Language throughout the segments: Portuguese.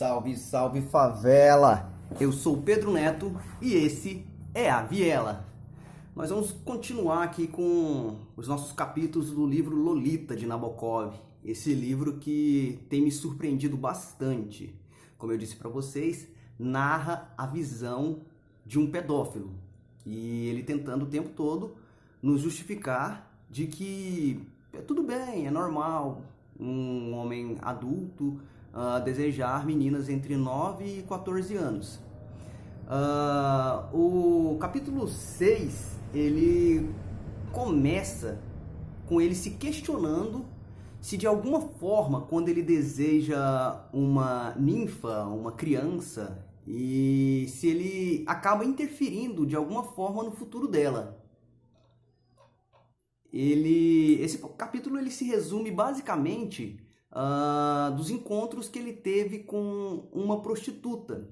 Salve, salve favela! Eu sou o Pedro Neto e esse é a Viela. Nós vamos continuar aqui com os nossos capítulos do livro Lolita de Nabokov. Esse livro que tem me surpreendido bastante. Como eu disse para vocês, narra a visão de um pedófilo. E ele tentando o tempo todo nos justificar de que é tudo bem, é normal um homem adulto desejar meninas entre 9 e 14 anos. O capítulo 6, ele começa com ele se questionando se de alguma forma, quando ele deseja uma ninfa, uma criança, e se ele acaba interferindo de alguma forma no futuro dela. Esse capítulo ele se resume basicamente dos encontros que ele teve com uma prostituta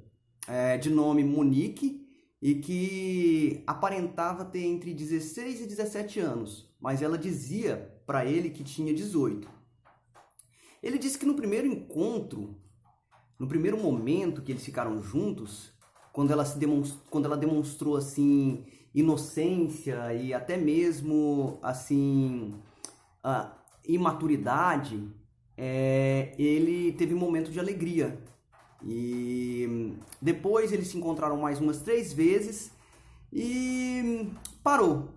de nome Monique e que aparentava ter entre 16 e 17 anos, mas ela dizia para ele que tinha 18. Ele disse que no primeiro encontro, no primeiro momento que eles ficaram juntos, quando ela demonstrou assim inocência e até mesmo assim imaturidade, ele teve um momento de alegria. E depois eles se encontraram mais umas 3 vezes e parou,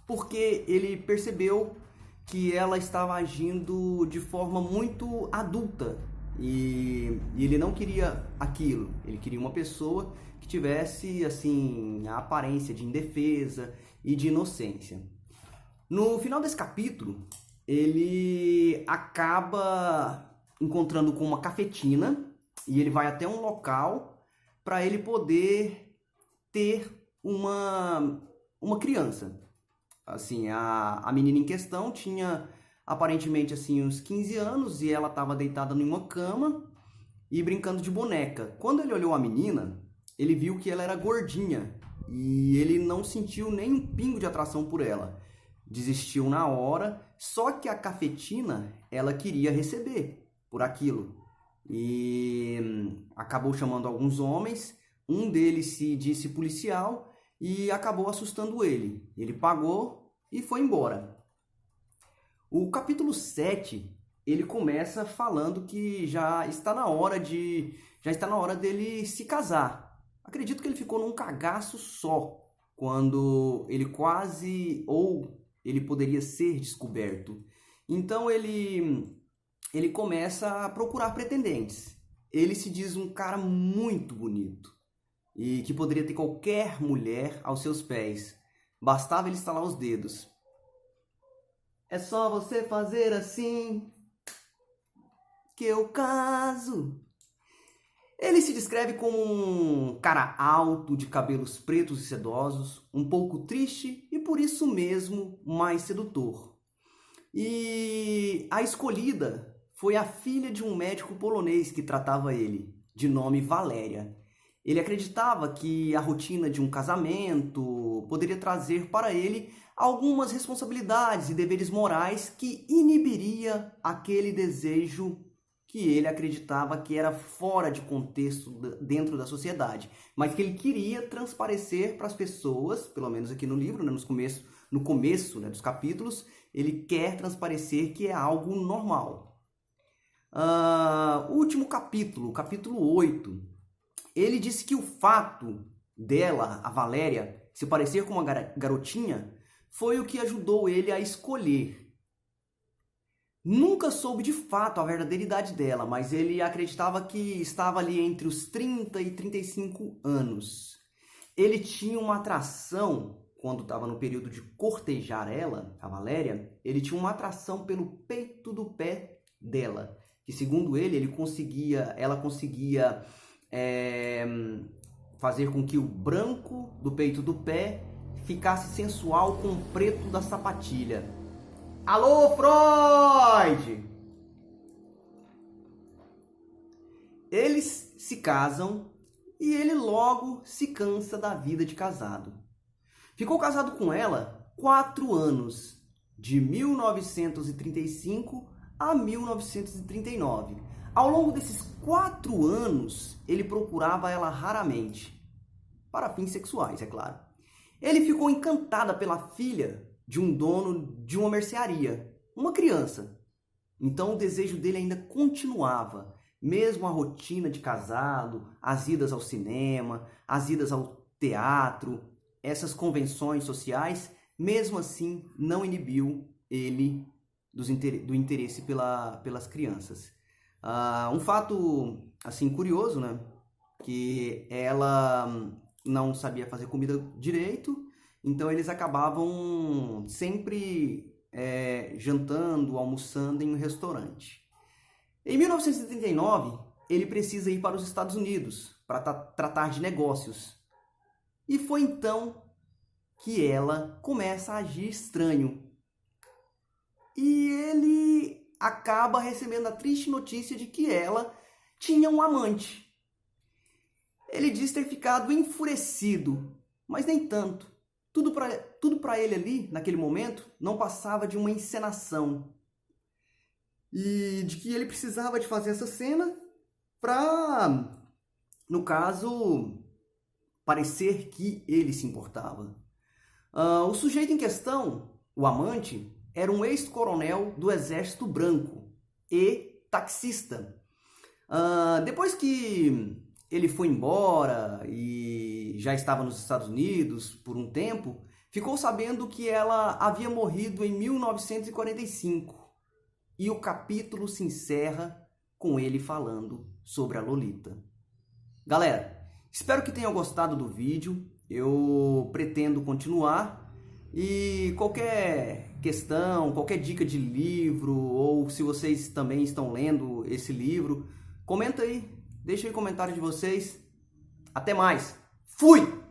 porque ele percebeu que ela estava agindo de forma muito adulta e ele não queria aquilo. Ele queria uma pessoa que tivesse assim a aparência de indefesa e de inocência. No final desse capítulo, ele acaba encontrando com uma cafetina e ele vai até um local para ele poder ter uma criança. Assim, a menina em questão tinha aparentemente assim uns 15 anos e ela estava deitada numa cama e brincando de boneca. Quando ele olhou a menina, ele viu que ela era gordinha e ele não sentiu nem um pingo de atração por ela. Desistiu na hora, só que a cafetina ela queria receber por aquilo e acabou chamando alguns homens. Um deles se disse policial e acabou assustando ele. Ele pagou e foi embora. O capítulo 7, ele começa falando que já está na hora dele se casar. Acredito que ele ficou num cagaço só quando ele ele poderia ser descoberto. Então ele começa a procurar pretendentes. Ele se diz um cara muito bonito e que poderia ter qualquer mulher aos seus pés. Bastava ele estalar os dedos. É só você fazer assim que eu caso. Ele se descreve como um cara alto, de cabelos pretos e sedosos, um pouco triste e por isso mesmo mais sedutor. E a escolhida foi a filha de um médico polonês que tratava ele, de nome Valéria. Ele acreditava que a rotina de um casamento poderia trazer para ele algumas responsabilidades e deveres morais que inibiria aquele desejo que ele acreditava que era fora de contexto dentro da sociedade, mas que ele queria transparecer para as pessoas, pelo menos aqui no livro, né, no começo né, dos capítulos, ele quer transparecer que é algo normal. O último capítulo, o capítulo 8, ele disse que o fato dela, a Valéria, se parecer com uma garotinha, foi o que ajudou ele a escolher. Nunca soube de fato a verdadeira idade dela, mas ele acreditava que estava ali entre os 30 e 35 anos. Ele tinha uma atração, quando estava no período de cortejar ela, a Valéria, ele tinha uma atração pelo peito do pé dela, que segundo ele, ela conseguia fazer com que o branco do peito do pé ficasse sensual com o preto da sapatilha. Alô, Freud! Eles se casam e ele logo se cansa da vida de casado. Ficou casado com ela 4 anos, de 1935 a 1939. Ao longo desses 4 anos, ele procurava ela raramente, para fins sexuais, é claro. Ele ficou encantada pela filha de um dono de uma mercearia, uma criança. Então o desejo dele ainda continuava, mesmo a rotina de casado, as idas ao cinema, as idas ao teatro, essas convenções sociais, mesmo assim não inibiu ele do interesse pelas crianças. Um fato assim curioso, né? Que ela não sabia fazer comida direito, então eles acabavam sempre jantando, almoçando em um restaurante. Em 1979, ele precisa ir para os Estados Unidos para tratar de negócios. E foi então que ela começa a agir estranho. E ele acaba recebendo a triste notícia de que ela tinha um amante. Ele diz ter ficado enfurecido, mas nem tanto. Tudo para ele ali, naquele momento, não passava de uma encenação. E de que ele precisava de fazer essa cena para, no caso, parecer que ele se importava. O sujeito em questão, o amante, era um ex-coronel do Exército Branco e taxista. Depois que ele foi embora e já estava nos Estados Unidos por um tempo, ficou sabendo que ela havia morrido em 1945. E o capítulo se encerra com ele falando sobre a Lolita. Galera, espero que tenham gostado do vídeo. Eu pretendo continuar. E qualquer questão, qualquer dica de livro, ou se vocês também estão lendo esse livro, comenta aí. Deixa aí o comentário de vocês. Até mais. Fui!